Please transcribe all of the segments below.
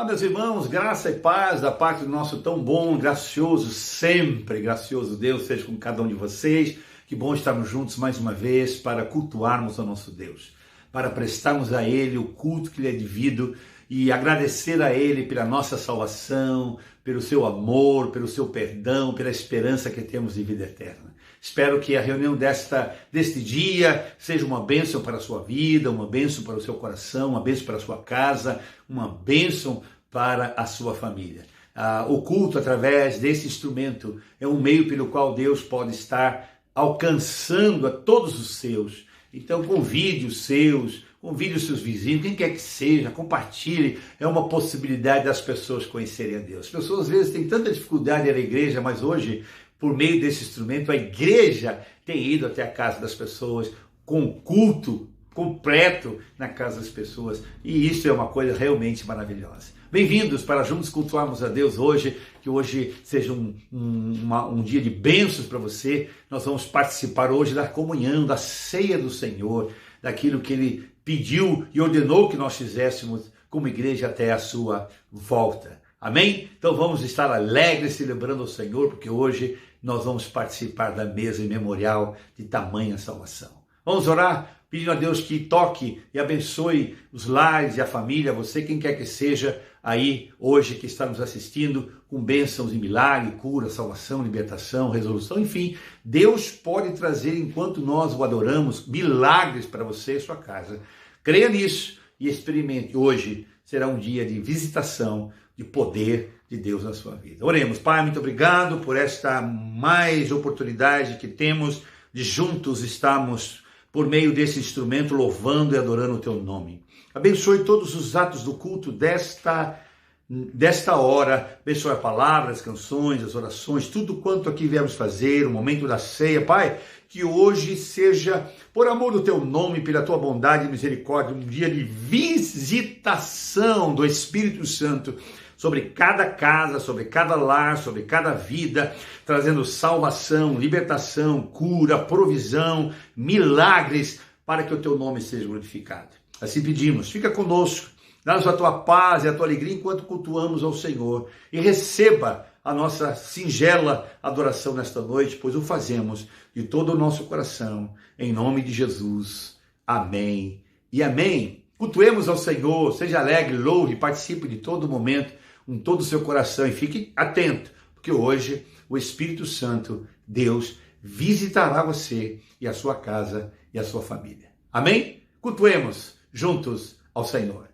meus irmãos, graça e paz da parte do nosso tão bom, gracioso, sempre gracioso Deus seja com cada um de vocês. Que bom estarmos juntos mais uma vez para cultuarmos ao nosso Deus, para prestarmos a Ele o culto que lhe é devido e agradecer a Ele pela nossa salvação, pelo seu amor, pelo seu perdão, pela esperança que temos de vida eterna. Espero que a reunião deste dia seja uma bênção para a sua vida, uma bênção para o seu coração, uma bênção para a sua casa, uma bênção para a sua família. O culto, através desse instrumento, é um meio pelo qual Deus pode estar alcançando a todos os seus. Então convide os seus vizinhos, quem quer que seja, compartilhe. É uma possibilidade das pessoas conhecerem a Deus. As pessoas às vezes têm tanta dificuldade de ir à igreja, mas hoje, por meio desse instrumento, a igreja tem ido até a casa das pessoas com culto completo na casa das pessoas, e isso é uma coisa realmente maravilhosa. Bem-vindos para juntos cultuarmos a Deus hoje, que hoje seja um dia de bênçãos para você. Nós vamos participar hoje da comunhão, da ceia do Senhor, daquilo que Ele pediu e ordenou que nós fizéssemos como igreja até a sua volta. Amém? Então vamos estar alegres celebrando o Senhor, porque hoje nós vamos participar da mesa memorial de tamanha salvação. Vamos orar, pedindo a Deus que toque e abençoe os lares e a família, você, quem quer que seja, aí hoje que está nos assistindo, com bênçãos e milagre, cura, salvação, libertação, resolução, enfim, Deus pode trazer, enquanto nós o adoramos, milagres para você e sua casa. Creia nisso e experimente. Hoje será um dia de visitação, de poder de Deus na sua vida. Oremos. Pai, muito obrigado por esta mais oportunidade que temos de juntos estarmos por meio desse instrumento louvando e adorando o teu nome. Abençoe todos os atos do culto desta hora. Abençoe a palavra, as canções, as orações, tudo quanto aqui viemos fazer, o momento da ceia. Pai, que hoje seja, por amor do teu nome, pela tua bondade e misericórdia, um dia de visitação do Espírito Santo sobre cada casa, sobre cada lar, sobre cada vida, trazendo salvação, libertação, cura, provisão, milagres, para que o teu nome seja glorificado. Assim pedimos, fica conosco, dá-nos a tua paz e a tua alegria enquanto cultuamos ao Senhor, e receba a nossa singela adoração nesta noite, pois o fazemos de todo o nosso coração, em nome de Jesus. Amém e amém. Cultuemos ao Senhor, seja alegre, louve, participe de todo momento, com todo o seu coração, e fique atento, porque hoje o Espírito Santo, Deus, visitará você e a sua casa e a sua família. Amém? Cultuemos juntos ao Senhor.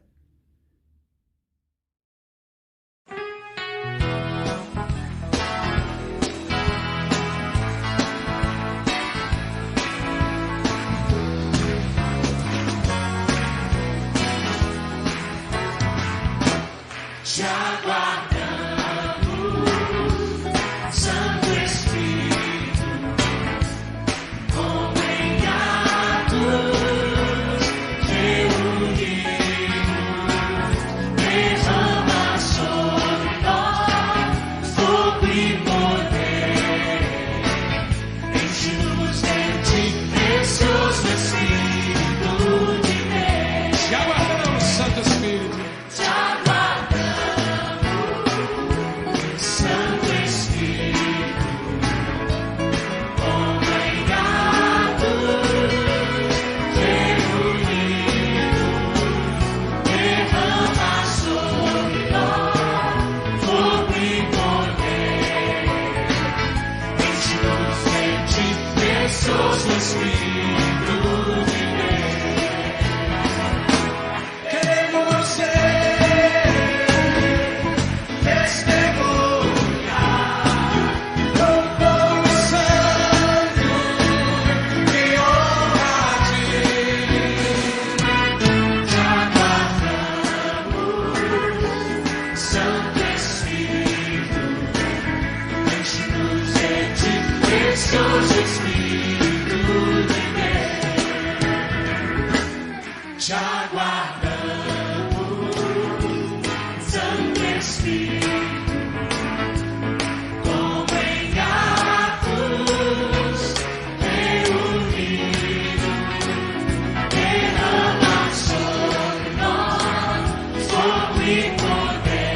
e poder.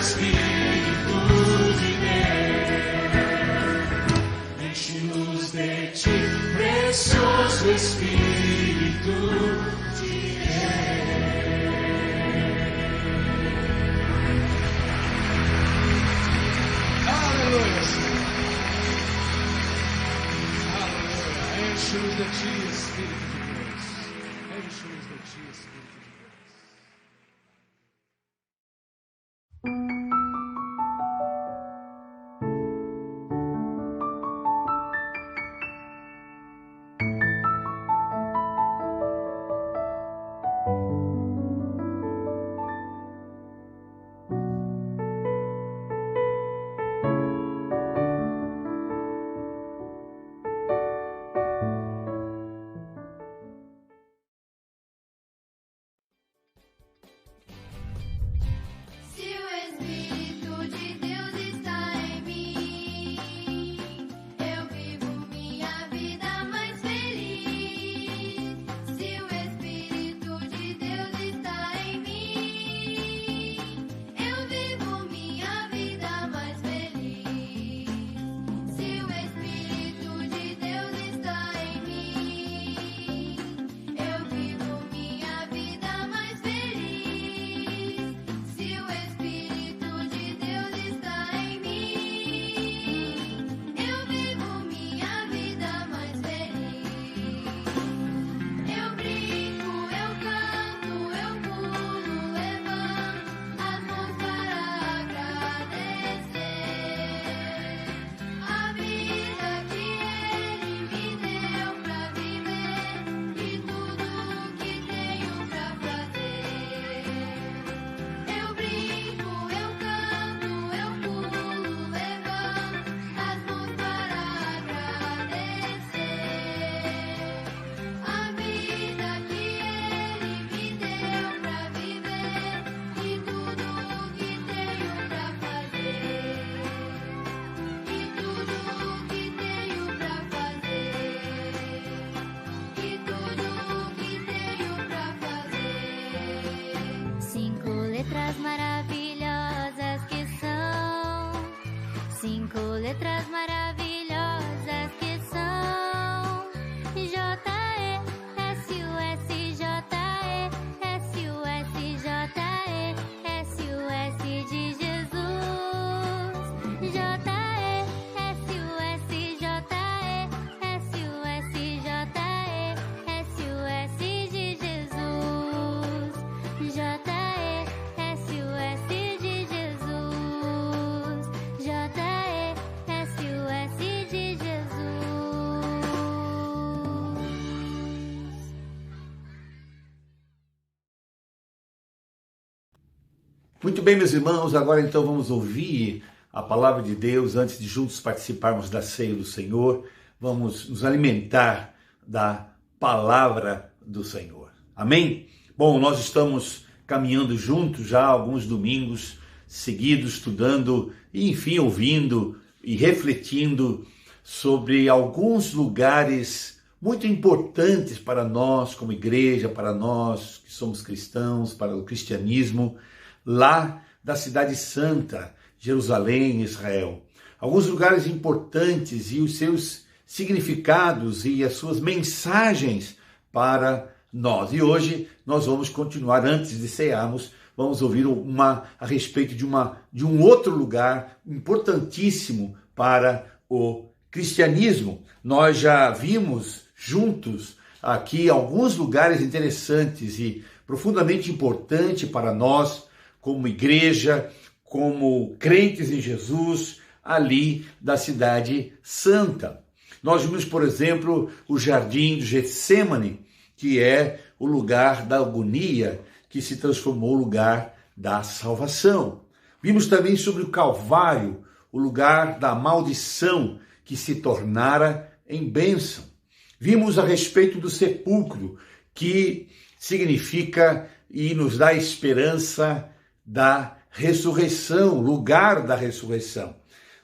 Espírito de Deus. Enche-nos de ti, precioso Espírito de Deus. Aleluia. Aleluia. Enche-nos de ti, Espírito de Deus. Enche-nos de ti, Espírito de Deus. Letras maravilhosas que são J-E, S-U-S, J-E, S-U-S, J-E, S-U-S de Jesus. J-E, S-U-S, J-E, S-U-S, J-E, S-U-S de Jesus. J-E, S-U-S de Jesus. J-E, S-U-S de Jesus. Muito bem, meus irmãos, agora então vamos ouvir a palavra de Deus antes de juntos participarmos da ceia do Senhor. Vamos nos alimentar da palavra do Senhor. Amém? Bom, nós estamos caminhando juntos já há alguns domingos seguidos, estudando e, enfim, ouvindo e refletindo sobre alguns lugares muito importantes para nós como igreja, para nós que somos cristãos, para o cristianismo, lá da Cidade Santa, Jerusalém, Israel. Alguns lugares importantes e os seus significados e as suas mensagens para nós. E hoje nós vamos continuar, antes de cearmos, vamos ouvir a respeito de um outro lugar importantíssimo para o cristianismo. Nós já vimos juntos aqui alguns lugares interessantes e profundamente importantes para nós, como igreja, como crentes em Jesus, ali da Cidade Santa. Nós vimos, por exemplo, o Jardim do Getsêmani, que é o lugar da agonia, que se transformou no lugar da salvação. Vimos também sobre o Calvário, o lugar da maldição, que se tornara em bênção. Vimos a respeito do sepulcro, que significa e nos dá esperança da ressurreição, lugar da ressurreição.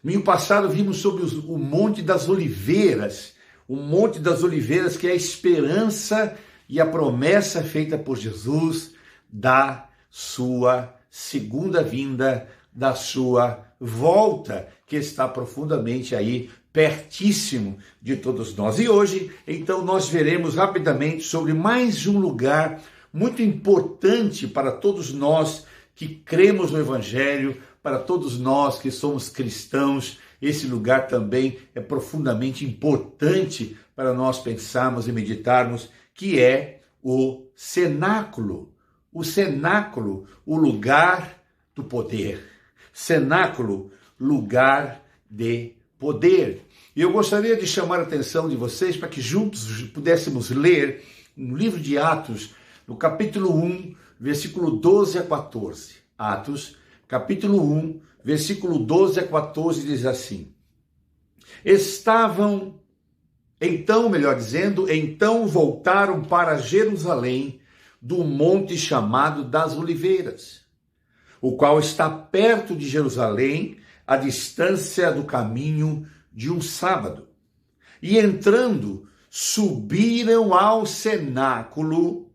No ano passado vimos sobre o Monte das Oliveiras, o Monte das Oliveiras, que é a esperança e a promessa feita por Jesus da sua segunda vinda da sua volta, que está profundamente aí, pertíssimo de todos nós. E hoje, então, nós veremos rapidamente sobre mais um lugar muito importante para todos nós que cremos no Evangelho, para todos nós que somos cristãos. Esse lugar também é profundamente importante para nós pensarmos e meditarmos, que é o cenáculo. O cenáculo, o lugar do poder. Cenáculo, lugar de poder. E eu gostaria de chamar a atenção de vocês para que juntos pudéssemos ler no livro de Atos, no capítulo 1, versículo 12 a 14. Atos, capítulo 1, versículo 12 a 14, diz assim: então voltaram para Jerusalém do monte chamado das Oliveiras, o qual está perto de Jerusalém, à distância do caminho de um sábado. E entrando, subiram ao cenáculo,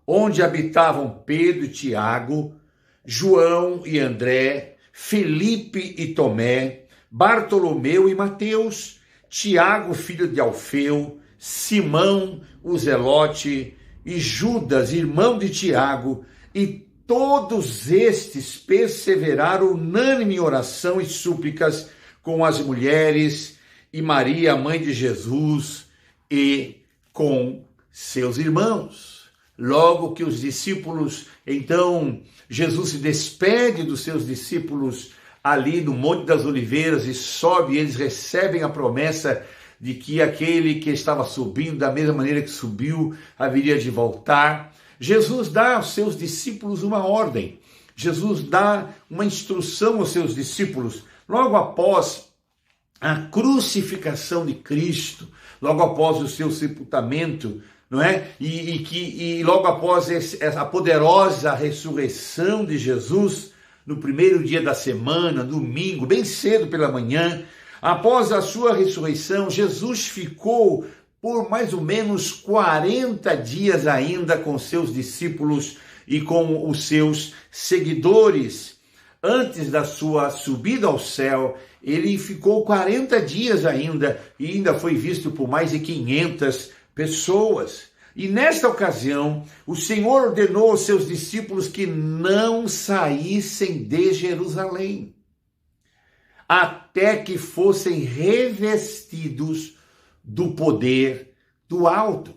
onde habitavam Pedro e Tiago, João e André, Felipe e Tomé, Bartolomeu e Mateus, Tiago, filho de Alfeu, Simão, o Zelote, e Judas, irmão de Tiago, e todos estes perseveraram unânime em oração e súplicas com as mulheres e Maria, mãe de Jesus, e com seus irmãos. Logo que os discípulos, então, Jesus se despede dos seus discípulos ali no Monte das Oliveiras e sobe, e eles recebem a promessa de que aquele que estava subindo, da mesma maneira que subiu, haveria de voltar. Jesus dá aos seus discípulos uma ordem. Jesus dá uma instrução aos seus discípulos. Logo após a crucificação de Cristo, logo após o seu sepultamento, não é? E logo após essa poderosa ressurreição de Jesus, no primeiro dia da semana, domingo, bem cedo pela manhã, após a sua ressurreição, Jesus ficou por mais ou menos 40 dias ainda com seus discípulos e com os seus seguidores. Antes da sua subida ao céu, ele ficou 40 dias ainda e ainda foi visto por mais de 500 pessoas. E nesta ocasião, o Senhor ordenou aos seus discípulos que não saíssem de Jerusalém, até que fossem revestidos do poder do alto.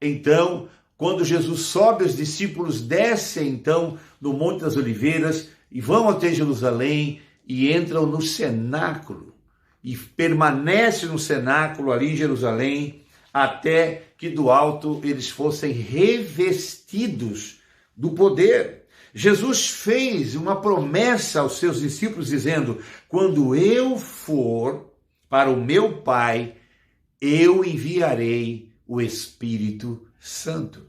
Então, quando Jesus sobe, os discípulos descem então no Monte das Oliveiras e vão até Jerusalém e entram no cenáculo e permanecem no cenáculo ali em Jerusalém até que do alto eles fossem revestidos do poder. Jesus fez uma promessa aos seus discípulos dizendo: quando eu for para o meu Pai, eu enviarei o Espírito Santo.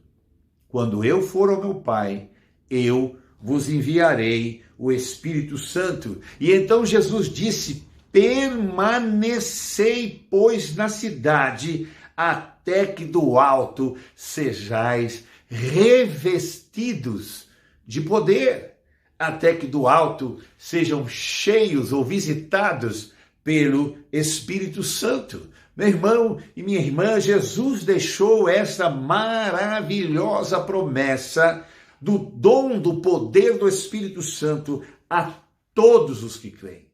Quando eu for ao meu Pai, eu vos enviarei o Espírito Santo. E então Jesus disse: permanecei, pois, na cidade, até que do alto sejais revestidos de poder, até que do alto sejam cheios ou visitados pelo Espírito Santo. Meu irmão e minha irmã, Jesus deixou essa maravilhosa promessa do dom do poder do Espírito Santo a todos os que creem.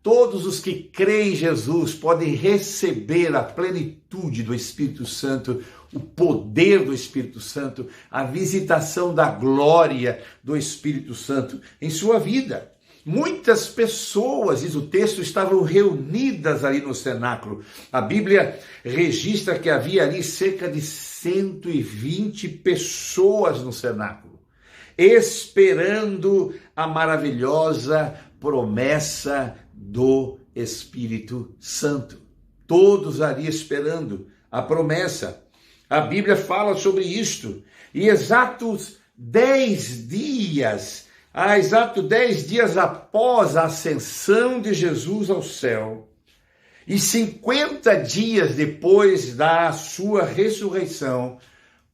Todos os que creem em Jesus podem receber a plenitude do Espírito Santo, o poder do Espírito Santo, a visitação da glória do Espírito Santo em sua vida. Muitas pessoas, diz o texto, estavam reunidas ali no cenáculo. A Bíblia registra que havia ali cerca de 120 pessoas no cenáculo, esperando a maravilhosa promessa do Espírito Santo. Todos ali esperando a promessa. A Bíblia fala sobre isto. E há exatos 10 dias após a ascensão de Jesus ao céu, e 50 dias depois da sua ressurreição,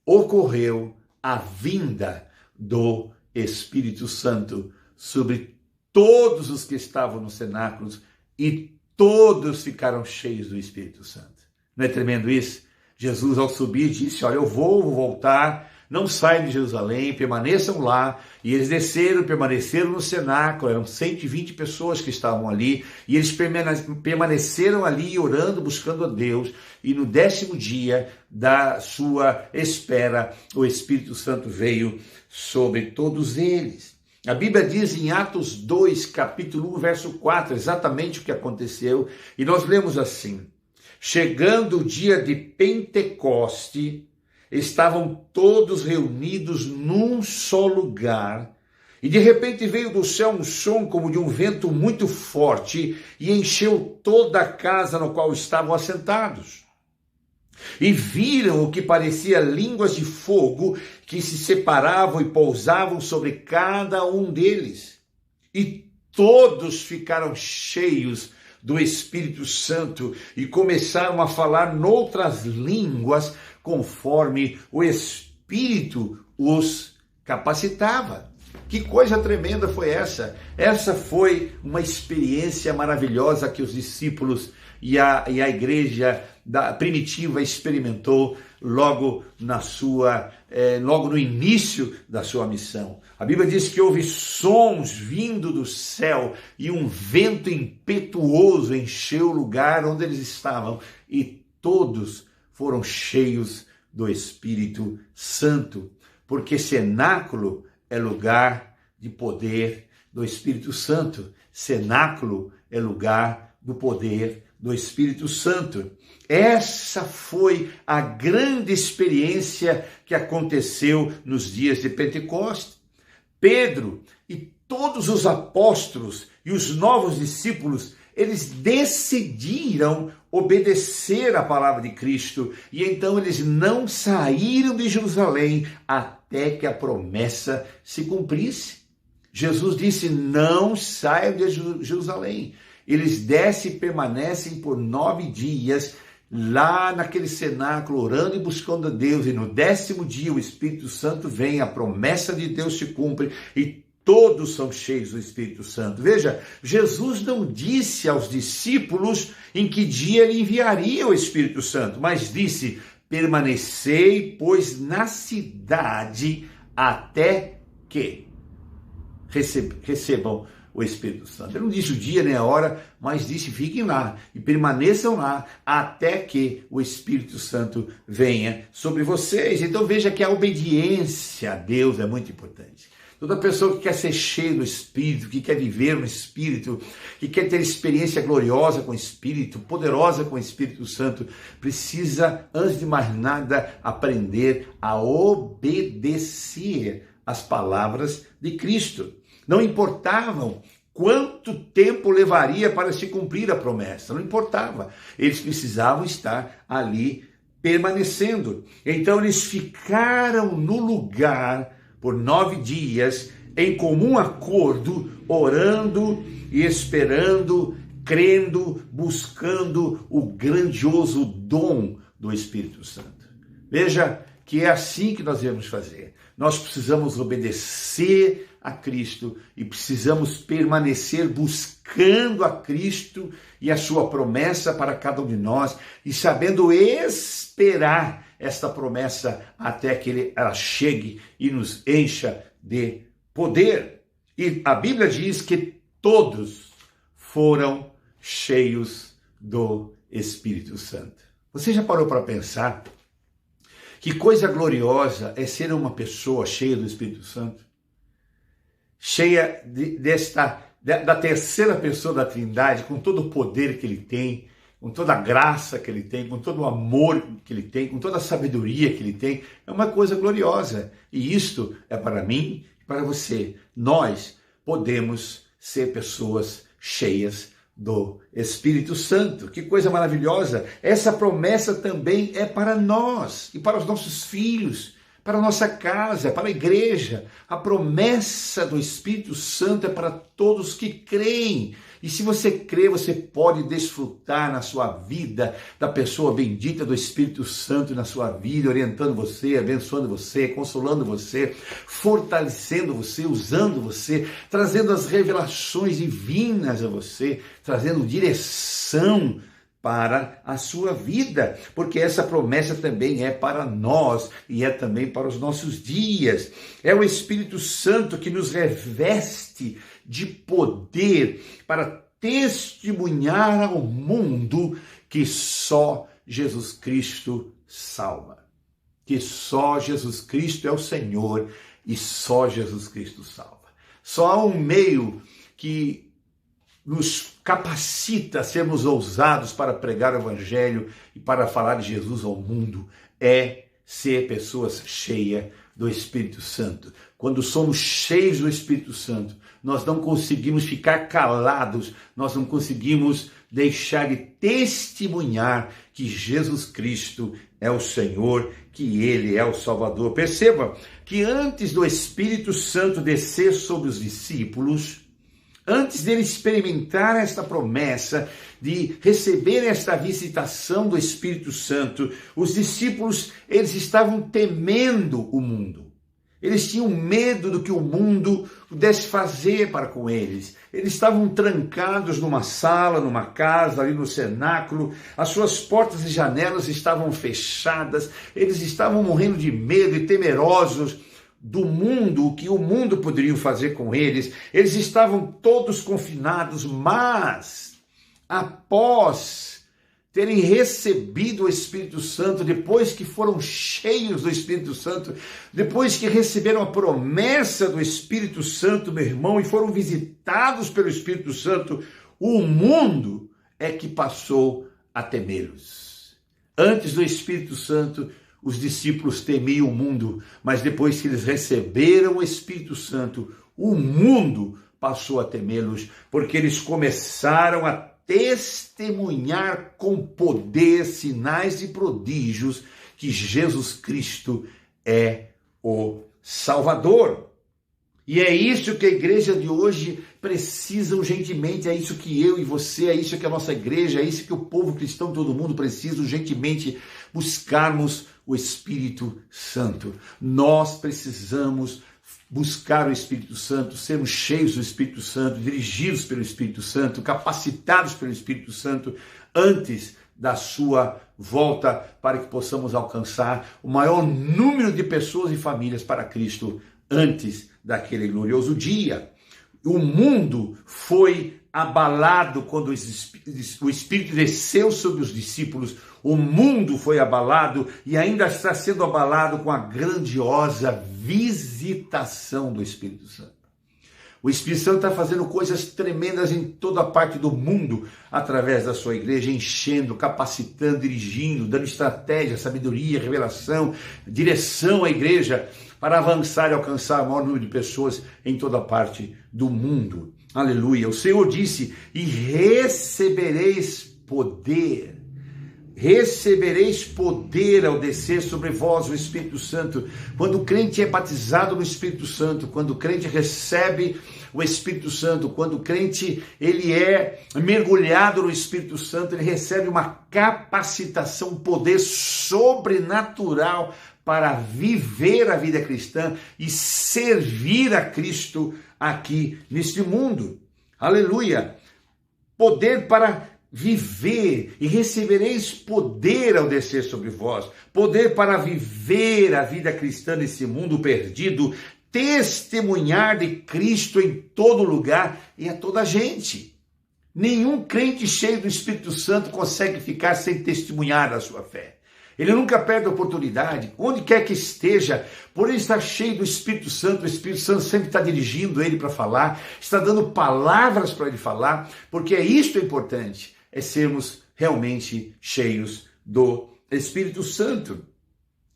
ocorreu a vinda do Espírito Santo sobre todos os que estavam no cenáculo, e todos ficaram cheios do Espírito Santo. Não é tremendo isso? Jesus, ao subir, disse, olha, eu vou voltar, não saiam de Jerusalém, permaneçam lá. E eles desceram, permaneceram no cenáculo, eram 120 pessoas que estavam ali, e eles permaneceram ali orando, buscando a Deus. E no 10º dia da sua espera, o Espírito Santo veio sobre todos eles. A Bíblia diz em Atos 2, capítulo 1, verso 4, exatamente o que aconteceu, e nós lemos assim: chegando o dia de Pentecoste, estavam todos reunidos num só lugar, e de repente veio do céu um som como de um vento muito forte, e encheu toda a casa no qual estavam assentados. E viram o que parecia línguas de fogo, que se separavam e pousavam sobre cada um deles. E todos ficaram cheios do Espírito Santo e começaram a falar noutras línguas, conforme o Espírito os capacitava. Que coisa tremenda foi essa? Essa foi uma experiência maravilhosa que os discípulos e a igreja primitiva experimentou logo no início da sua missão. A Bíblia diz que houve sons vindo do céu e um vento impetuoso encheu o lugar onde eles estavam, e todos foram cheios do Espírito Santo, porque cenáculo é lugar de poder do Espírito Santo. Cenáculo é lugar do poder do Espírito Santo. Essa foi a grande experiência que aconteceu nos dias de Pentecostes. Pedro e todos os apóstolos e os novos discípulos, eles decidiram obedecer à palavra de Cristo, e então eles não saíram de Jerusalém até que a promessa se cumprisse. Jesus disse, não saiam de Jerusalém. Eles descem e permanecem por 9 dias lá naquele cenáculo, orando e buscando a Deus, e no 10º dia o Espírito Santo vem, a promessa de Deus se cumpre, e todos são cheios do Espírito Santo. Veja, Jesus não disse aos discípulos em que dia ele enviaria o Espírito Santo, mas disse, permanecei, pois, na cidade, até que recebam o Espírito Santo. Ele não disse o dia nem a hora, mas disse, fiquem lá e permaneçam lá até que o Espírito Santo venha sobre vocês. Então veja que a obediência a Deus é muito importante. Toda pessoa que quer ser cheia do Espírito, que quer viver no Espírito, que quer ter experiência gloriosa com o Espírito, poderosa com o Espírito Santo, precisa, antes de mais nada, aprender a obedecer às palavras de Cristo. Não importavam quanto tempo levaria para se cumprir a promessa, não importava. Eles precisavam estar ali permanecendo. Então eles ficaram no lugar por 9 dias, em comum acordo, orando e esperando, crendo, buscando o grandioso dom do Espírito Santo. Veja que é assim que nós devemos fazer. Nós precisamos obedecer a Cristo e precisamos permanecer buscando a Cristo e a sua promessa para cada um de nós, e sabendo esperar esta promessa até que ela chegue e nos encha de poder. E a Bíblia diz que todos foram cheios do Espírito Santo. Você já parou para pensar que coisa gloriosa é ser uma pessoa cheia do Espírito Santo? Cheia da terceira pessoa da Trindade, com todo o poder que ele tem, com toda a graça que ele tem, com todo o amor que ele tem, com toda a sabedoria que ele tem. É uma coisa gloriosa. E isto é para mim e para você. Nós podemos ser pessoas cheias do Espírito Santo. Que coisa maravilhosa! Essa promessa também é para nós e para os nossos filhos, para a nossa casa, para a igreja. A promessa do Espírito Santo é para todos que creem. E se você crê, você pode desfrutar na sua vida da pessoa bendita do Espírito Santo na sua vida, orientando você, abençoando você, consolando você, fortalecendo você, usando você, trazendo as revelações divinas a você, trazendo direção para a sua vida, porque essa promessa também é para nós e é também para os nossos dias. É o Espírito Santo que nos reveste de poder para testemunhar ao mundo que só Jesus Cristo salva, que só Jesus Cristo é o Senhor e só Jesus Cristo salva. Só há um meio que nos capacita a sermos ousados para pregar o Evangelho e para falar de Jesus ao mundo, é ser pessoas cheias do Espírito Santo. Quando somos cheios do Espírito Santo, nós não conseguimos ficar calados, nós não conseguimos deixar de testemunhar que Jesus Cristo é o Senhor, que Ele é o Salvador. Perceba que antes do Espírito Santo descer sobre os discípulos, antes dele experimentar esta promessa de receber esta visitação do Espírito Santo, os discípulos, eles estavam temendo o mundo. Eles tinham medo do que o mundo pudesse fazer para com eles. Eles estavam trancados numa sala, numa casa, ali no cenáculo. As suas portas e janelas estavam fechadas. Eles estavam morrendo de medo e temerosos do mundo, o que o mundo poderia fazer com eles. Eles estavam todos confinados, mas após terem recebido o Espírito Santo, depois que foram cheios do Espírito Santo, depois que receberam a promessa do Espírito Santo, meu irmão, e foram visitados pelo Espírito Santo, o mundo é que passou a temê-los. Antes do Espírito Santo, os discípulos temiam o mundo, mas depois que eles receberam o Espírito Santo, o mundo passou a temê-los, porque eles começaram a testemunhar com poder, sinais e prodígios que Jesus Cristo é o Salvador. E é isso que a igreja de hoje precisa urgentemente, é isso que eu e você, é isso que a nossa igreja, é isso que o povo cristão, todo mundo precisa urgentemente buscarmos o Espírito Santo. Nós precisamos buscar o Espírito Santo, sermos cheios do Espírito Santo, dirigidos pelo Espírito Santo, capacitados pelo Espírito Santo, antes da sua volta, para que possamos alcançar o maior número de pessoas e famílias para Cristo, antes daquele glorioso dia. O mundo foi abalado quando o Espírito desceu sobre os discípulos. O mundo foi abalado e ainda está sendo abalado com a grandiosa visitação do Espírito Santo. O Espírito Santo está fazendo coisas tremendas em toda parte do mundo, através da sua igreja, enchendo, capacitando, dirigindo, dando estratégia, sabedoria, revelação, direção à igreja, para avançar e alcançar o maior número de pessoas em toda parte do mundo. Aleluia! O Senhor disse: e recebereis poder. Recebereis poder ao descer sobre vós o Espírito Santo. Quando o crente é batizado no Espírito Santo, quando o crente recebe o Espírito Santo, quando o crente ele é mergulhado no Espírito Santo, ele recebe uma capacitação, poder sobrenatural para viver a vida cristã e servir a Cristo aqui neste mundo. Aleluia! Poder para viver, e recebereis poder ao descer sobre vós, poder para viver a vida cristã nesse mundo perdido, testemunhar de Cristo em todo lugar e a toda gente. Nenhum crente cheio do Espírito Santo consegue ficar sem testemunhar da sua fé. Ele nunca perde a oportunidade, onde quer que esteja, por ele estar cheio do Espírito Santo, o Espírito Santo sempre está dirigindo ele para falar, está dando palavras para ele falar, porque isto é importante, é sermos realmente cheios do Espírito Santo.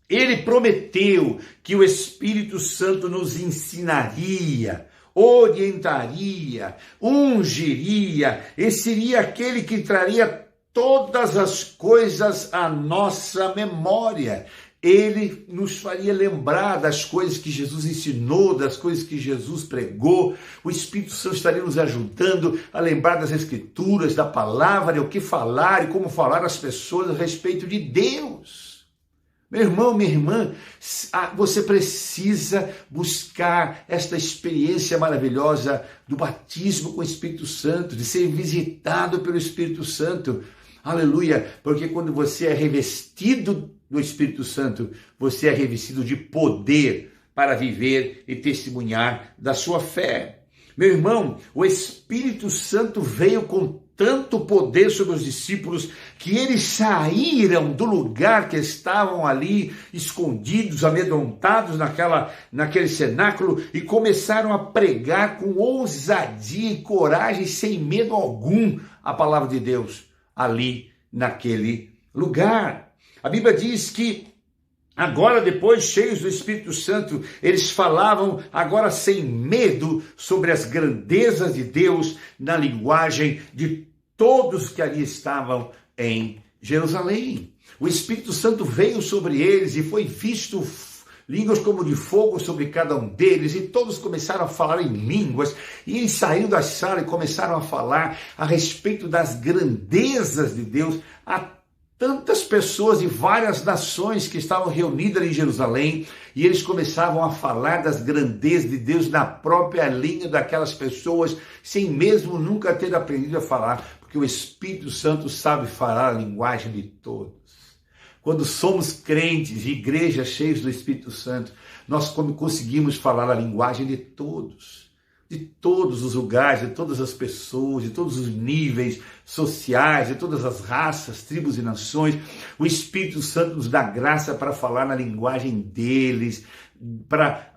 Ele prometeu que o Espírito Santo nos ensinaria, orientaria, ungiria, e seria aquele que traria todas as coisas à nossa memória. ele nos faria lembrar das coisas que Jesus ensinou, das coisas que Jesus pregou. O Espírito Santo estaria nos ajudando a lembrar das Escrituras, da palavra, o que falar e como falar às pessoas a respeito de Deus. Meu irmão, minha irmã, você precisa buscar esta experiência maravilhosa do batismo com o Espírito Santo, de ser visitado pelo Espírito Santo. Aleluia, porque quando você é revestido do Espírito Santo, você é revestido de poder para viver e testemunhar da sua fé. Meu irmão, o Espírito Santo veio com tanto poder sobre os discípulos que eles saíram do lugar que estavam ali escondidos, amedrontados naquele cenáculo e começaram a pregar com ousadia e coragem, sem medo algum, a palavra de Deus ali naquele lugar. A Bíblia diz que agora, depois, cheios do Espírito Santo, eles falavam agora sem medo sobre as grandezas de Deus na linguagem de todos que ali estavam em Jerusalém. O Espírito Santo veio sobre eles e foi visto línguas como de fogo sobre cada um deles, e todos começaram a falar em línguas, e eles saíram da sala e começaram a falar a respeito das grandezas de Deus a tantas pessoas de várias nações que estavam reunidas ali em Jerusalém, e eles começavam a falar das grandezas de Deus na própria língua daquelas pessoas, sem mesmo nunca ter aprendido a falar, porque o Espírito Santo sabe falar a linguagem de todos. Quando somos crentes, igrejas cheias do Espírito Santo, nós conseguimos falar a linguagem de todos os lugares, de todas as pessoas, de todos os níveis sociais, de todas as raças, tribos e nações. O Espírito Santo nos dá graça para falar na linguagem deles, para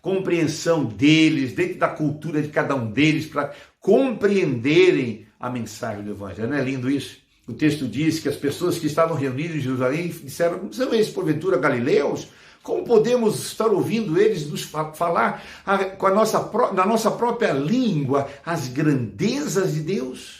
compreensão deles, dentro da cultura de cada um deles, para compreenderem a mensagem do Evangelho. Não é lindo isso? O texto diz que as pessoas que estavam reunidas em Jerusalém disseram: não são esses porventura galileus? Como podemos estar ouvindo eles nos falar na nossa própria língua as grandezas de Deus?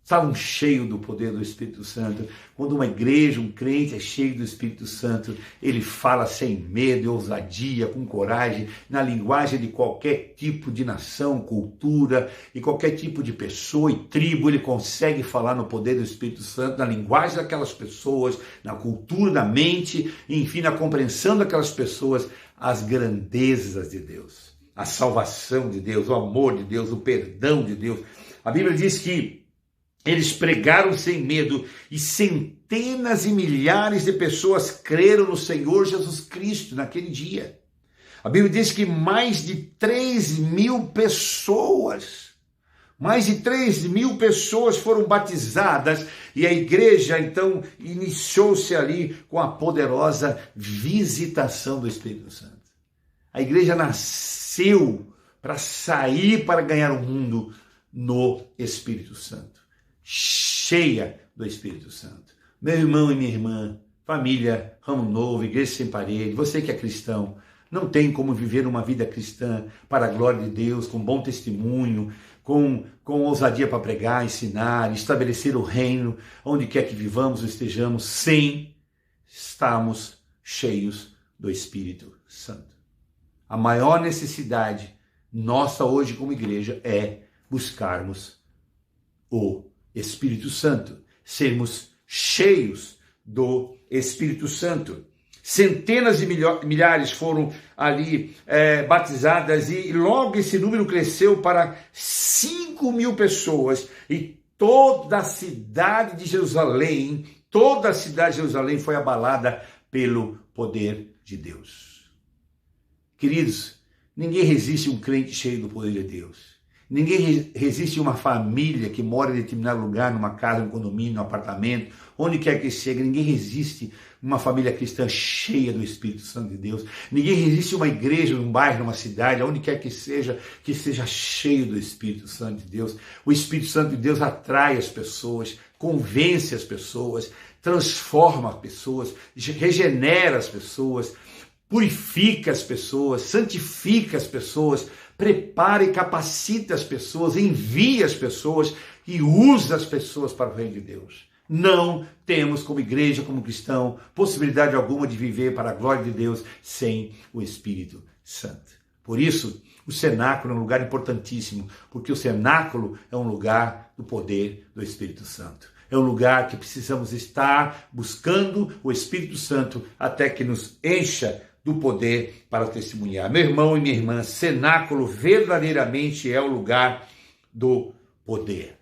Estavam cheios do poder do Espírito Santo. Quando uma igreja, um crente é cheio do Espírito Santo, ele fala sem medo e ousadia, com coragem, na linguagem de qualquer tipo de nação, cultura e qualquer tipo de pessoa e tribo. Ele consegue falar no poder do Espírito Santo, na linguagem daquelas pessoas, na cultura, na mente, enfim, na compreensão daquelas pessoas, as grandezas de Deus, a salvação de Deus, o amor de Deus, o perdão de Deus. A Bíblia diz que eles pregaram sem medo e centenas e milhares de pessoas creram no Senhor Jesus Cristo naquele dia. A Bíblia diz que mais de 3.000 pessoas foram batizadas, e a igreja então iniciou-se ali com a poderosa visitação do Espírito Santo. A igreja nasceu para sair para ganhar o mundo no Espírito Santo, cheia do Espírito Santo. Meu irmão e minha irmã, família Ramo Novo, Igreja Sem Parede, você que é cristão, não tem como viver uma vida cristã para a glória de Deus, com bom testemunho, com ousadia para pregar, ensinar, estabelecer o reino, onde quer que vivamos ou estejamos, sem estarmos cheios do Espírito Santo. A maior necessidade nossa hoje como igreja é buscarmos o Espírito Santo, sermos cheios do Espírito Santo. Centenas de milhares foram ali batizadas, e logo esse número cresceu para 5.000 pessoas, e toda a cidade de Jerusalém foi abalada pelo poder de Deus. Queridos, ninguém resiste a um crente cheio do poder de Deus. Ninguém resiste a uma família que mora em determinado lugar, numa casa, num condomínio, num apartamento, onde quer que chegue. Ninguém resiste a uma família cristã cheia do Espírito Santo de Deus. Ninguém resiste a uma igreja, num bairro, numa cidade, onde quer que seja cheio do Espírito Santo de Deus. O Espírito Santo de Deus atrai as pessoas, convence as pessoas, transforma as pessoas, regenera as pessoas, purifica as pessoas, santifica as pessoas, prepara e capacita as pessoas, envia as pessoas e usa as pessoas para o reino de Deus. Não temos como igreja, como cristão, possibilidade alguma de viver para a glória de Deus sem o Espírito Santo. Por isso, o cenáculo é um lugar importantíssimo, porque o cenáculo é um lugar do poder do Espírito Santo. É um lugar que precisamos estar buscando o Espírito Santo até que nos encha do poder para testemunhar. Meu irmão e minha irmã, cenáculo verdadeiramente é o lugar do poder.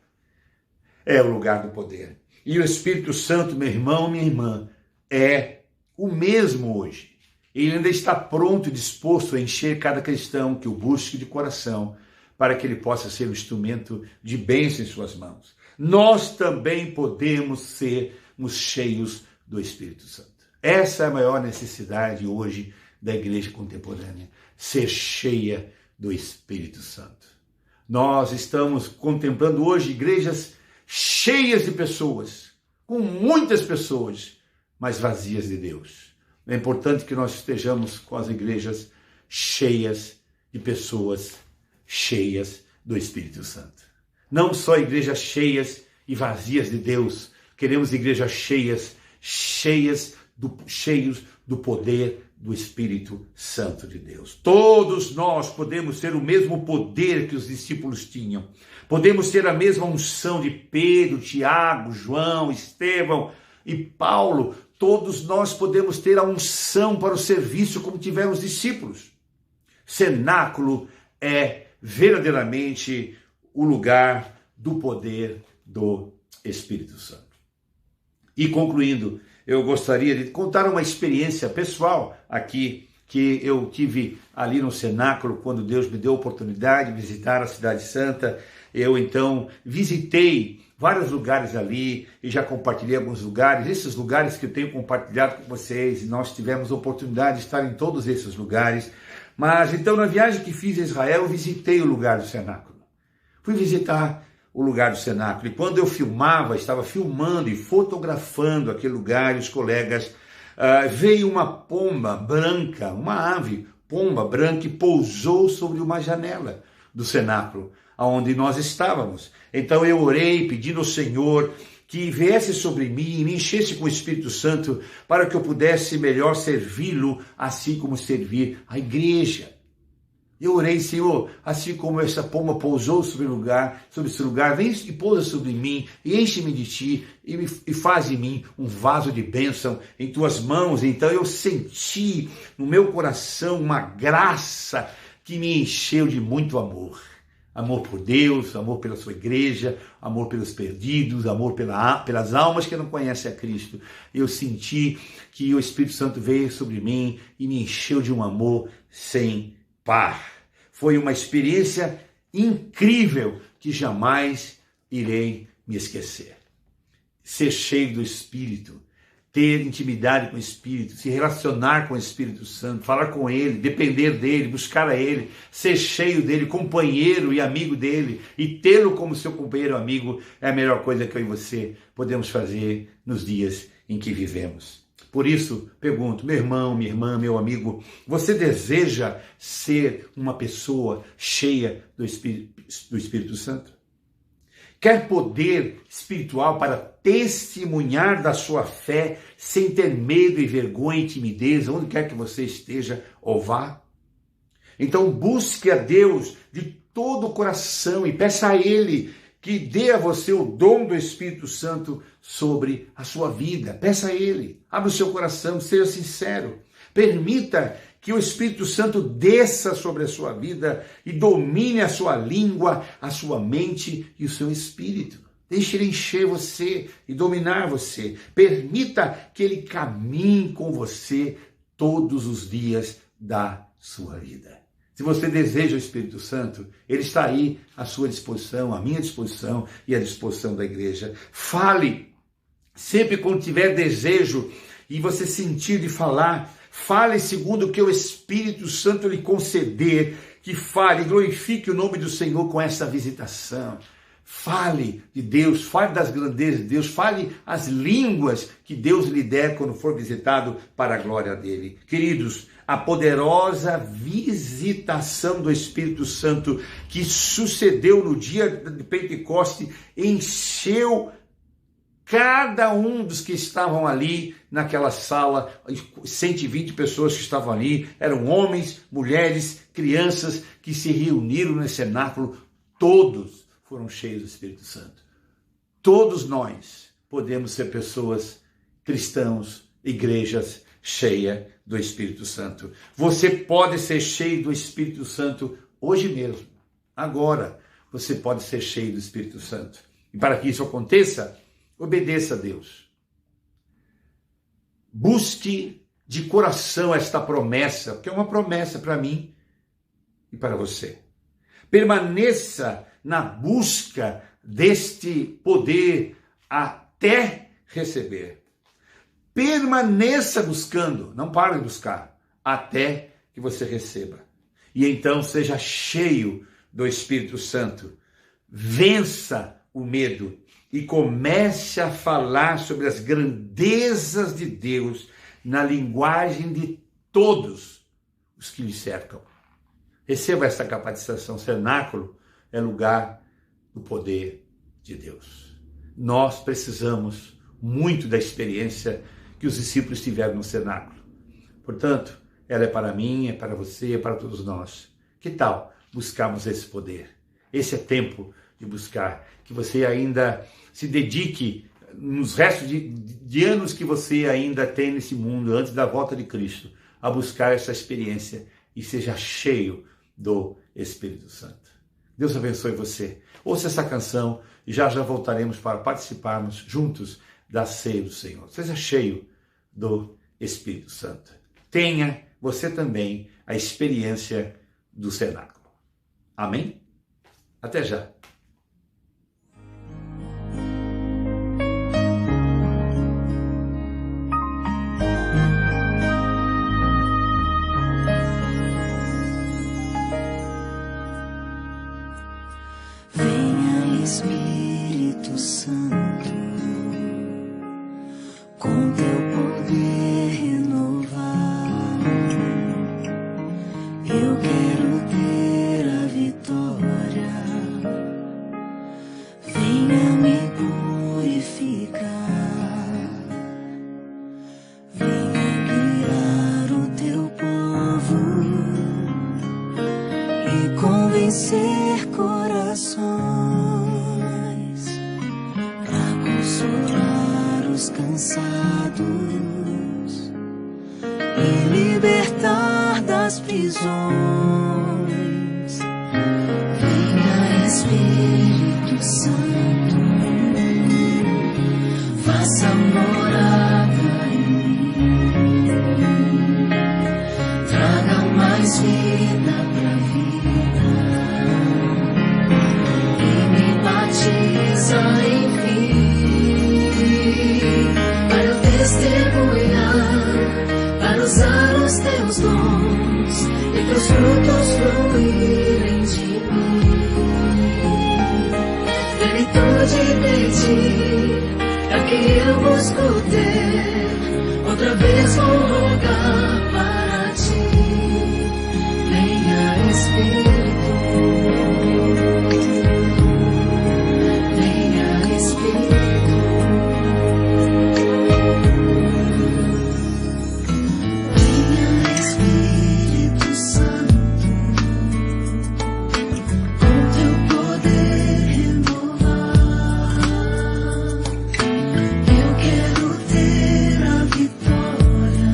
É o lugar do poder. E o Espírito Santo, meu irmão, minha irmã, é o mesmo hoje. Ele ainda está pronto e disposto a encher cada cristão que o busque de coração, para que ele possa ser um instrumento de bênção em suas mãos. Nós também podemos sermos cheios do Espírito Santo. Essa é a maior necessidade hoje da igreja contemporânea, ser cheia do Espírito Santo. Nós estamos contemplando hoje igrejas cheias de pessoas, com muitas pessoas, mas vazias de Deus. É importante que nós estejamos com as igrejas cheias de pessoas cheias do Espírito Santo. Não só igrejas cheias e vazias de Deus, queremos igrejas cheios do poder do Espírito Santo de Deus. Todos nós podemos ter o mesmo poder que os discípulos tinham. Podemos ter a mesma unção de Pedro, Tiago, João, Estevão e Paulo. Todos nós podemos ter a unção para o serviço como tiveram os discípulos. Cenáculo é verdadeiramente o lugar do poder do Espírito Santo. E concluindo, eu gostaria de contar uma experiência pessoal aqui que eu tive ali no cenáculo, quando Deus me deu a oportunidade de visitar a Cidade Santa. Eu então visitei vários lugares ali e já compartilhei alguns lugares. Esses lugares que eu tenho compartilhado com vocês, e nós tivemos a oportunidade de estar em todos esses lugares. Mas então na viagem que fiz a Israel, eu visitei o lugar do cenáculo. Fui visitar o lugar do cenáculo. E quando eu filmava, estava filmando e fotografando aquele lugar, e os colegas, veio uma pomba branca, uma ave, pomba branca, e pousou sobre uma janela do cenáculo, onde nós estávamos. Então eu orei pedindo ao Senhor que viesse sobre mim e me enchesse com o Espírito Santo para que eu pudesse melhor servi-lo, assim como servir a igreja. Eu orei, Senhor, assim como essa pomba pousou sobre esse lugar, vem e pousa sobre mim, e enche-me de ti, e faz de mim um vaso de bênção em tuas mãos. Então eu senti no meu coração uma graça que me encheu de muito amor. Amor por Deus, amor pela sua igreja, amor pelos perdidos, amor pelas almas que não conhecem a Cristo. Eu senti que o Espírito Santo veio sobre mim e me encheu de um amor sem par. Foi uma experiência incrível que jamais irei me esquecer. Ser cheio do Espírito, ter intimidade com o Espírito, se relacionar com o Espírito Santo, falar com Ele, depender dEle, buscar a Ele, ser cheio dEle, companheiro e amigo dEle, e tê-lo como seu companheiro e amigo é a melhor coisa que eu e você podemos fazer nos dias em que vivemos. Por isso, pergunto, meu irmão, minha irmã, meu amigo, você deseja ser uma pessoa cheia do Espírito Santo? Quer poder espiritual para testemunhar da sua fé sem ter medo e vergonha e timidez, onde quer que você esteja ou vá? Então busque a Deus de todo o coração e peça a Ele que dê a você o dom do Espírito Santo sobre a sua vida. Peça a Ele, abra o seu coração, seja sincero. Permita que o Espírito Santo desça sobre a sua vida e domine a sua língua, a sua mente e o seu espírito. Deixe Ele encher você e dominar você. Permita que Ele caminhe com você todos os dias da sua vida. Se você deseja o Espírito Santo, Ele está aí à sua disposição, à minha disposição e à disposição da igreja. Fale, sempre quando tiver desejo e você sentir de falar, fale segundo o que o Espírito Santo lhe conceder, que fale, glorifique o nome do Senhor com essa visitação. Fale de Deus, fale das grandezas de Deus, fale as línguas que Deus lhe der quando for visitado para a glória dele. Queridos, a poderosa visitação do Espírito Santo que sucedeu no dia de Pentecoste encheu cada um dos que estavam ali naquela sala, 120 pessoas que estavam ali, eram homens, mulheres, crianças que se reuniram nesse cenáculo, todos foram cheios do Espírito Santo. Todos nós podemos ser pessoas, cristãos, igrejas cheias do Espírito Santo. Você pode ser cheio do Espírito Santo hoje mesmo, agora. Você pode ser cheio do Espírito Santo. E para que isso aconteça, obedeça a Deus. Busque de coração esta promessa, porque é uma promessa para mim e para você. Permaneça na busca deste poder até receber. Permaneça buscando, não pare de buscar, até que você receba. E então seja cheio do Espírito Santo. Vença o medo e comece a falar sobre as grandezas de Deus na linguagem de todos os que lhe cercam. Receba esta capacitação. Cenáculo é lugar do poder de Deus. Nós precisamos muito da experiência que os discípulos tiveram no cenáculo. Portanto, ela é para mim, é para você, é para todos nós. Que tal buscarmos esse poder? Esse é tempo de buscar. Que você ainda se dedique nos restos de anos que você ainda tem nesse mundo, antes da volta de Cristo, a buscar essa experiência e seja cheio do Espírito Santo. Deus abençoe você. Ouça essa canção e já voltaremos para participarmos juntos da ceia do Senhor. Seja cheio do Espírito Santo. Tenha você também a experiência do cenáculo. Amém? Até já. Venha, Espírito Santo, com teu poder renovar. Eu quero ter a vitória. Venha me purificar. Venha guiar o teu povo e convencer corações pra consolar os cansados e libertar das prisões. Venha, Espírito Santo, faça morada em mim, traga mais vida pra vida e me batiza, enfim, para eu testemunhar, para usar os teus dons e teus frutos fluírem de mim. Plenitude de ti é que eu busco ter, outra vez vou rogar para ti. Venha, Espírito, venha, Espírito, venha, Espírito Santo, com teu poder renovar. Eu quero ter a vitória.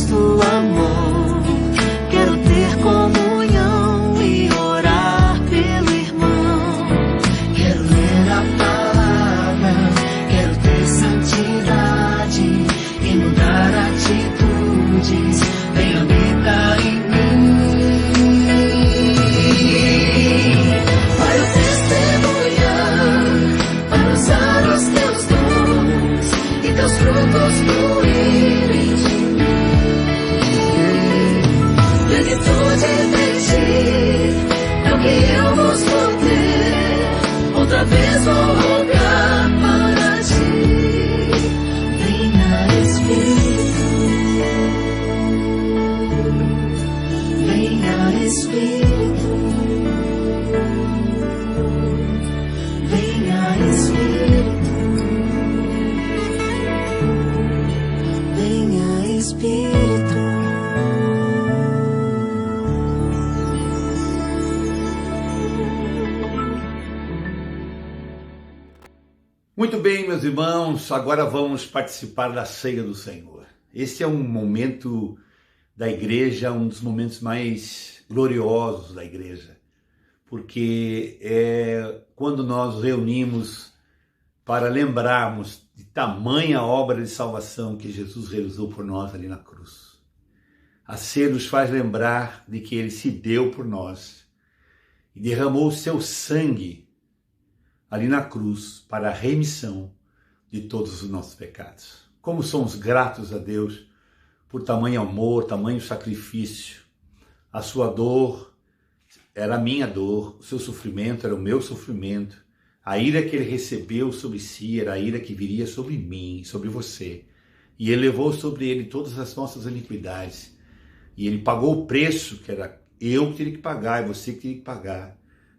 vasto amor. Quero ter comunhão e orar pelo irmão. Quero ler a palavra, quero ter santidade e mudar atitudes. Vem habitar em mim. Para eu testemunhar, para usar os teus dons e teus frutos fluírem de mim. Plenitude de ti é o que eu busco ter. Outra vez vou rogar para ti. Venha Espírito, venha Espírito, venha Espírito, venha Espírito. Muito bem, meus irmãos, agora vamos participar da ceia do Senhor. Esse é um momento da igreja, um dos momentos mais gloriosos da igreja, porque é quando nós reunimos para lembrarmos de tamanha obra de salvação que Jesus realizou por nós ali na cruz. A ceia nos faz lembrar de que Ele se deu por nós e derramou o seu sangue ali na cruz para a remissão de todos os nossos pecados. Como somos gratos a Deus por tamanho amor, tamanho sacrifício. A sua dor era a minha dor, o seu sofrimento era o meu sofrimento. A ira que Ele recebeu sobre si era a ira que viria sobre mim, sobre você. E Ele levou sobre Ele todas as nossas iniquidades. E Ele pagou o preço que era eu que teria que pagar e você que teria que pagar.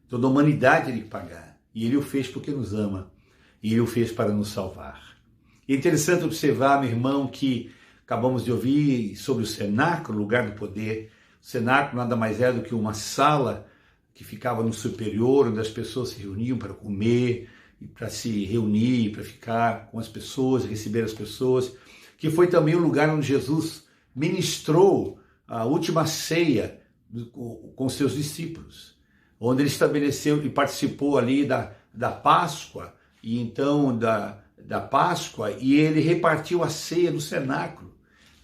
Toda a humanidade teria que pagar. E Ele o fez porque nos ama. E Ele o fez para nos salvar. E é interessante observar, meu irmão, que acabamos de ouvir sobre o cenáculo, lugar do poder. O cenáculo nada mais é do que uma sala que ficava no superior, onde as pessoas se reuniam para comer, e para se reunir, para ficar com as pessoas, receber as pessoas, que foi também o lugar onde Jesus ministrou a última ceia com seus discípulos, onde Ele estabeleceu e participou ali da Páscoa, e então da Páscoa, e Ele repartiu a ceia no cenáculo.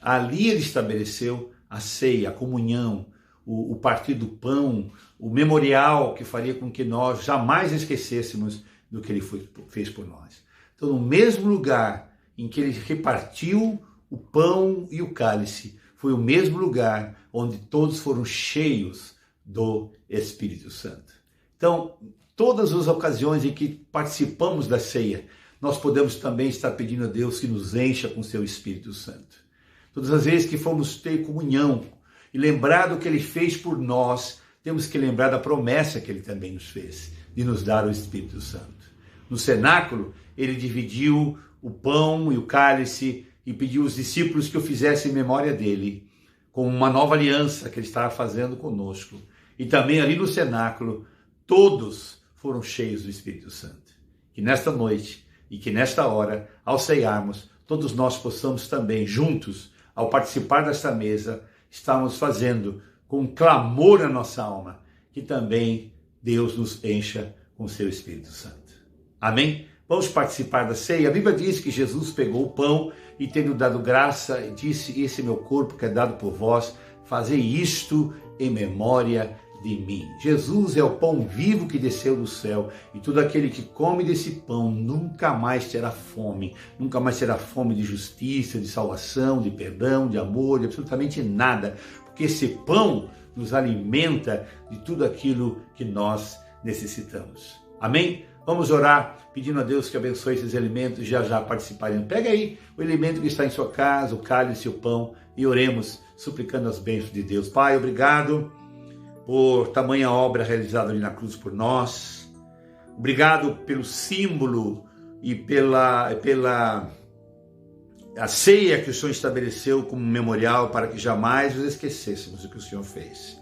Ali Ele estabeleceu a ceia, a comunhão, o partir do pão, o memorial que faria com que nós jamais esquecêssemos do que Ele fez por nós. Então, no mesmo lugar em que Ele repartiu o pão e o cálice, foi o mesmo lugar onde todos foram cheios do Espírito Santo. Então, todas as ocasiões em que participamos da ceia, nós podemos também estar pedindo a Deus que nos encha com seu Espírito Santo. Todas as vezes que formos ter comunhão e lembrar do que Ele fez por nós, temos que lembrar da promessa que Ele também nos fez, de nos dar o Espírito Santo. No cenáculo, Ele dividiu o pão e o cálice e pediu aos discípulos que o fizessem em memória dEle, com uma nova aliança que Ele estava fazendo conosco. E também ali no cenáculo, todos foram cheios do Espírito Santo. Que nesta noite e que nesta hora, ao ceiarmos, todos nós possamos também, juntos, ao participar desta mesa, estarmos fazendo com clamor na nossa alma, que também Deus nos encha com seu Espírito Santo. Amém? Vamos participar da ceia. A Bíblia diz que Jesus pegou o pão e, tendo dado graça, disse: esse é meu corpo que é dado por vós, fazei isto em memória de mim. Jesus é o pão vivo que desceu do céu, e todo aquele que come desse pão nunca mais terá fome, nunca mais terá fome de justiça, de salvação, de perdão, de amor, de absolutamente nada, porque esse pão nos alimenta de tudo aquilo que nós necessitamos. Amém? Vamos orar pedindo a Deus que abençoe esses alimentos, já participarem. Pega aí o alimento que está em sua casa, o cálice e o pão, e oremos suplicando as bênçãos de Deus. Pai, obrigado por tamanha obra realizada ali na cruz por nós. Obrigado pelo símbolo e pela a ceia que o Senhor estabeleceu como memorial para que jamais nos esquecêssemos do que o Senhor fez.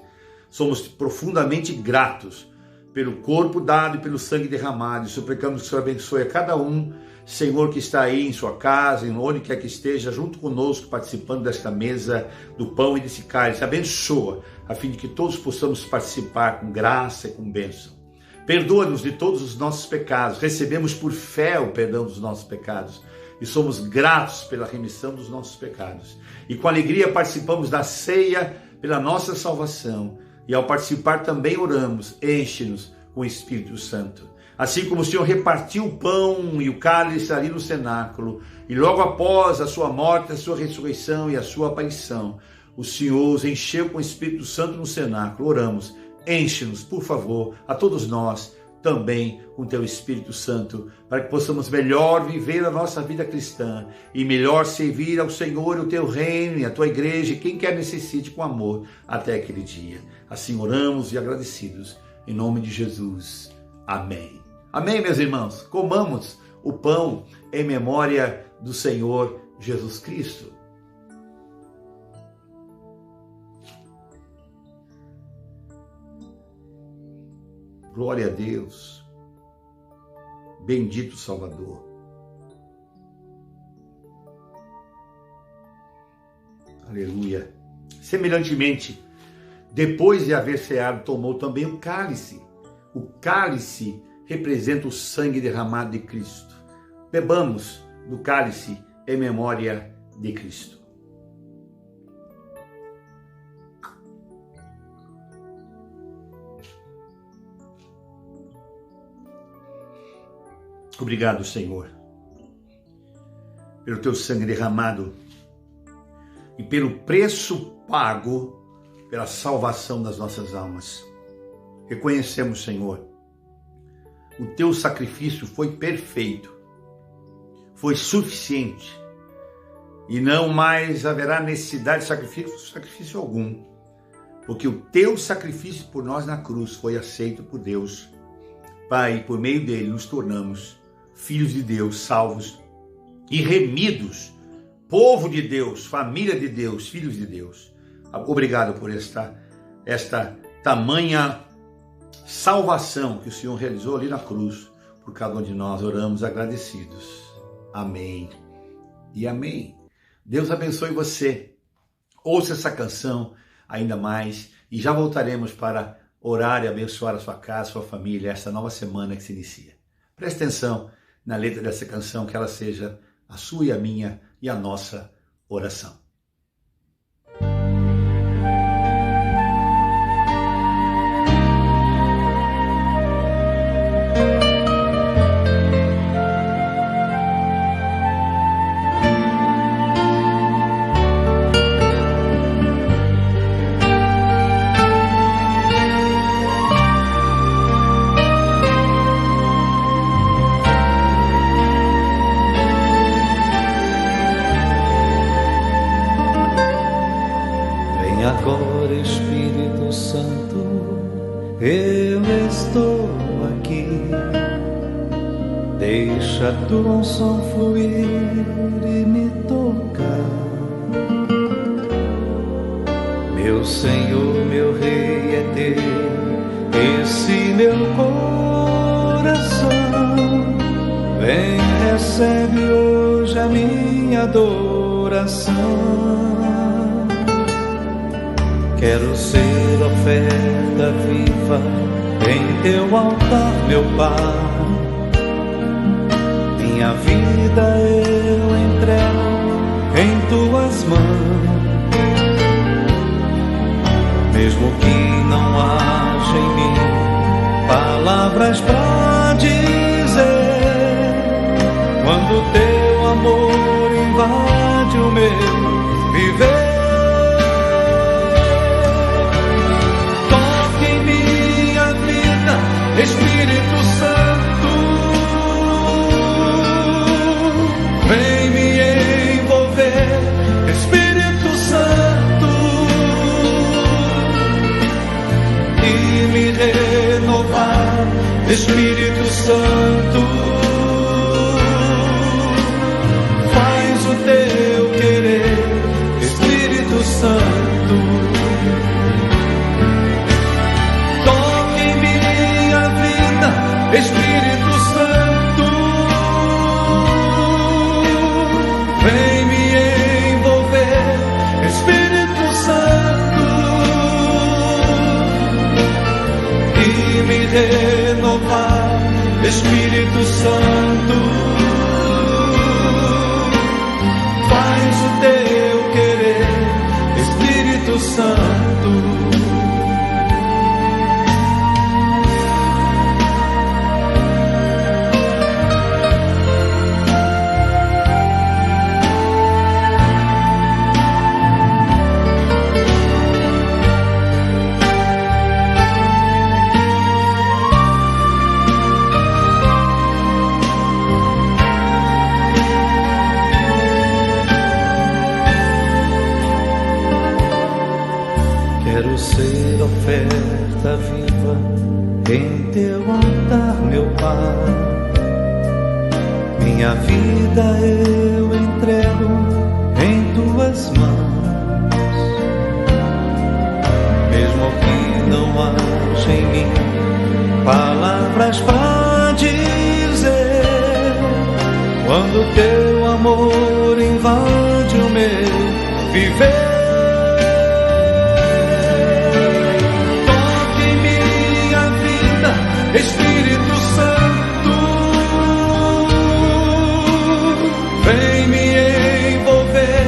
Somos profundamente gratos pelo corpo dado e pelo sangue derramado, e suplicamos que o Senhor abençoe a cada um Senhor, que está aí em sua casa, em onde quer que esteja, junto conosco, participando desta mesa do pão e desse cálice. Abençoa, a fim de que todos possamos participar com graça e com bênção. Perdoa-nos de todos os nossos pecados. Recebemos por fé o perdão dos nossos pecados e somos gratos pela remissão dos nossos pecados. E com alegria participamos da ceia pela nossa salvação. E ao participar também oramos, enche-nos com o Espírito Santo. Assim como o Senhor repartiu o pão e o cálice ali no cenáculo, e logo após a sua morte, a sua ressurreição e a sua aparição, o Senhor os encheu com o Espírito Santo no cenáculo. Oramos, enche-nos, por favor, a todos nós, também com teu Espírito Santo, para que possamos melhor viver a nossa vida cristã e melhor servir ao Senhor, o teu reino e a tua igreja, e quem quer necessite com amor até aquele dia. Assim oramos e agradecidos, em nome de Jesus. Amém. Amém, meus irmãos? Comamos o pão em memória do Senhor Jesus Cristo. Glória a Deus. Bendito Salvador. Aleluia. Semelhantemente, depois de haver ceado, tomou também o cálice. O cálice representa o sangue derramado de Cristo. Bebamos do cálice em memória de Cristo. Obrigado, Senhor, pelo teu sangue derramado e pelo preço pago pela salvação das nossas almas. Reconhecemos, Senhor, o teu sacrifício foi perfeito, foi suficiente, e não mais haverá necessidade de sacrifício algum, porque o teu sacrifício por nós na cruz foi aceito por Deus. Pai, por meio dele nos tornamos filhos de Deus, salvos e remidos, povo de Deus, família de Deus, filhos de Deus. Obrigado por esta tamanha salvação que o Senhor realizou ali na cruz, por cada um de nós. Oramos agradecidos. Amém e amém. Deus abençoe você. Ouça essa canção ainda mais e já voltaremos para orar e abençoar a sua casa, a sua família, esta nova semana que se inicia. Preste atenção na letra dessa canção, que ela seja a sua e a minha e a nossa oração. Agora, Espírito Santo, eu estou aqui. Deixa a tua unção fluir e me tocar. Meu Senhor, meu Rei é teu, esse meu coração. Vem, recebe hoje a minha adoração. Quero ser oferta viva em teu altar, meu Pai. Minha vida eu entrego em tuas mãos. Mesmo que não haja em mim palavras pra dizer, quando teu amor invade o meu viver, Espírito Santo, vem me envolver. Espírito Santo, e me renovar. Espírito Santo, faz o teu querer. Espírito Santo, Espírito Santo, Espírito Santo, faz o teu querer, Espírito Santo. Quero ser oferta viva em teu altar, meu Pai. Minha vida eu entrego em tuas mãos. Mesmo que não haja em mim palavras pra dizer, quando teu amor invade o meu viver, Espírito Santo, vem me envolver,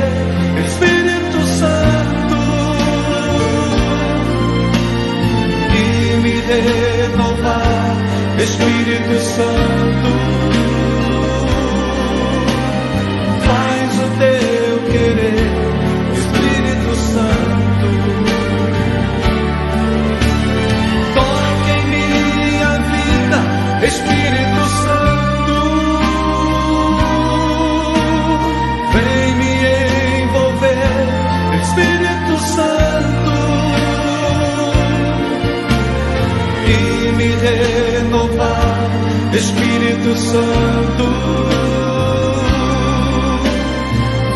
Espírito Santo, e me renovar, Espírito Santo, faz o teu querer, Espírito Santo. Espírito Santo, vem me envolver, Espírito Santo, e me renovar, Espírito Santo,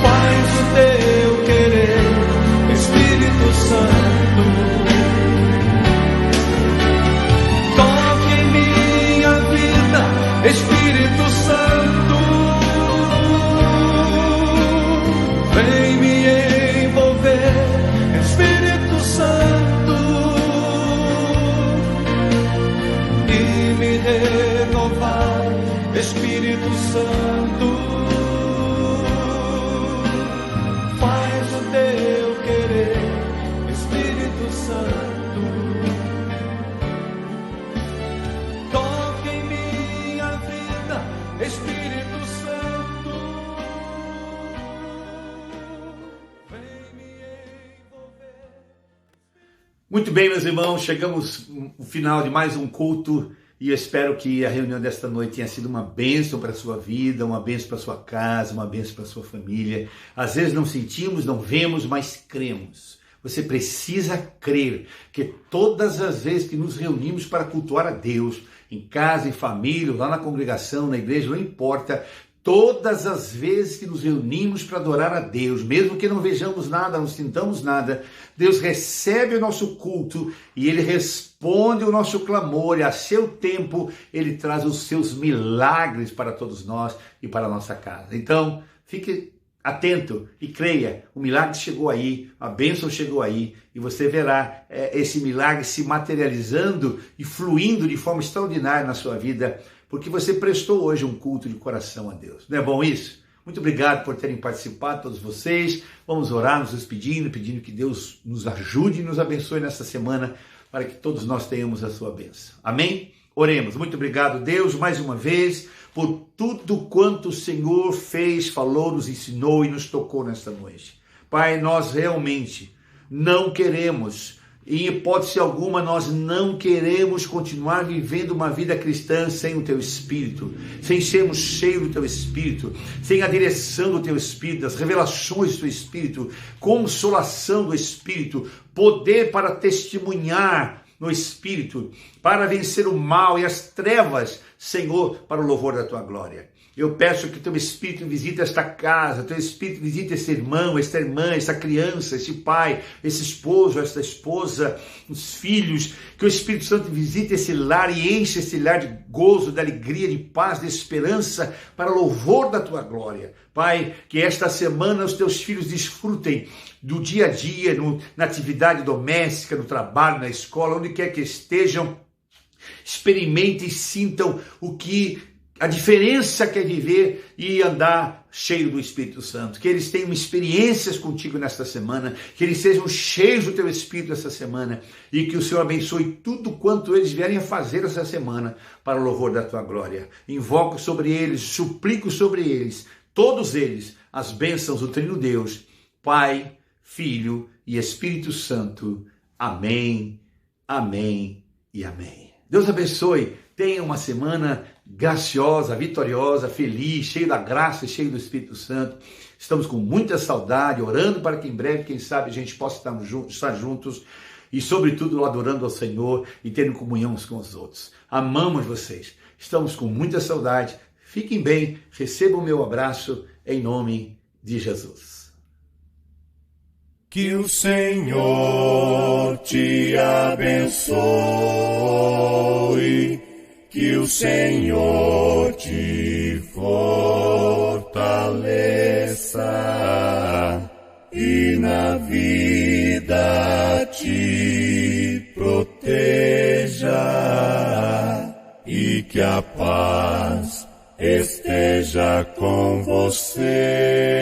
faz o teu querer, Espírito Santo. Espírito Santo, vem me envolver, Espírito Santo, e me renovar, Espírito Santo, faz o teu querer, Espírito Santo. Espírito Santo, vem me envolver. Muito bem, meus irmãos, chegamos ao final de mais um culto e eu espero que a reunião desta noite tenha sido uma bênção para a sua vida, uma bênção para a sua casa, uma bênção para a sua família. Às vezes não sentimos, não vemos, mas cremos. Você precisa crer que todas as vezes que nos reunimos para cultuar a Deus, em casa, em família, lá na congregação, na igreja, não importa, todas as vezes que nos reunimos para adorar a Deus, mesmo que não vejamos nada, não sintamos nada, Deus recebe o nosso culto e Ele responde o nosso clamor e a seu tempo Ele traz os seus milagres para todos nós e para a nossa casa. Então, fique atento e creia, o milagre chegou aí, a bênção chegou aí e você verá esse milagre se materializando e fluindo de forma extraordinária na sua vida, porque você prestou hoje um culto de coração a Deus. Não é bom isso? Muito obrigado por terem participado, todos vocês. Vamos orar, nos despedindo, pedindo que Deus nos ajude e nos abençoe nesta semana para que todos nós tenhamos a sua bênção. Amém? Oremos. Muito obrigado, Deus, mais uma vez, por tudo quanto o Senhor fez, falou, nos ensinou e nos tocou nesta noite. Pai, nós realmente não queremos, em hipótese alguma, nós não queremos continuar vivendo uma vida cristã sem o Teu Espírito, sem sermos cheios do Teu Espírito, sem a direção do Teu Espírito, as revelações do Teu Espírito, consolação do Espírito, poder para testemunhar no Espírito, para vencer o mal e as trevas, Senhor, para o louvor da Tua glória. Eu peço que o Teu Espírito visite esta casa, Teu Espírito visite esse irmão, esta irmã, esta criança, este pai, esse esposo, esta esposa, os filhos, que o Espírito Santo visite esse lar e enche esse lar de gozo, de alegria, de paz, de esperança, para o louvor da Tua glória. Pai, que esta semana os Teus filhos desfrutem do dia a dia, na atividade doméstica, no trabalho, na escola, onde quer que estejam, Experimentem e sintam a diferença que é viver e andar cheio do Espírito Santo. Que eles tenham experiências contigo nesta semana, que eles sejam cheios do teu Espírito essa semana e que o Senhor abençoe tudo quanto eles vierem a fazer essa semana para o louvor da tua glória. Invoco sobre eles, suplico sobre eles, todos eles, as bênçãos do Trino Deus, Pai, Filho e Espírito Santo. Amém, amém e amém. Deus abençoe. Tenha uma semana graciosa, vitoriosa, feliz, cheio da graça e cheio do Espírito Santo. Estamos com muita saudade, orando para que em breve, quem sabe, a gente possa estar juntos e, sobretudo, adorando ao Senhor e tendo comunhão uns com os outros. Amamos vocês. Estamos com muita saudade. Fiquem bem. Recebam o meu abraço em nome de Jesus. Que o Senhor te abençoe, que o Senhor te fortaleça e na vida te proteja e que a paz esteja com você.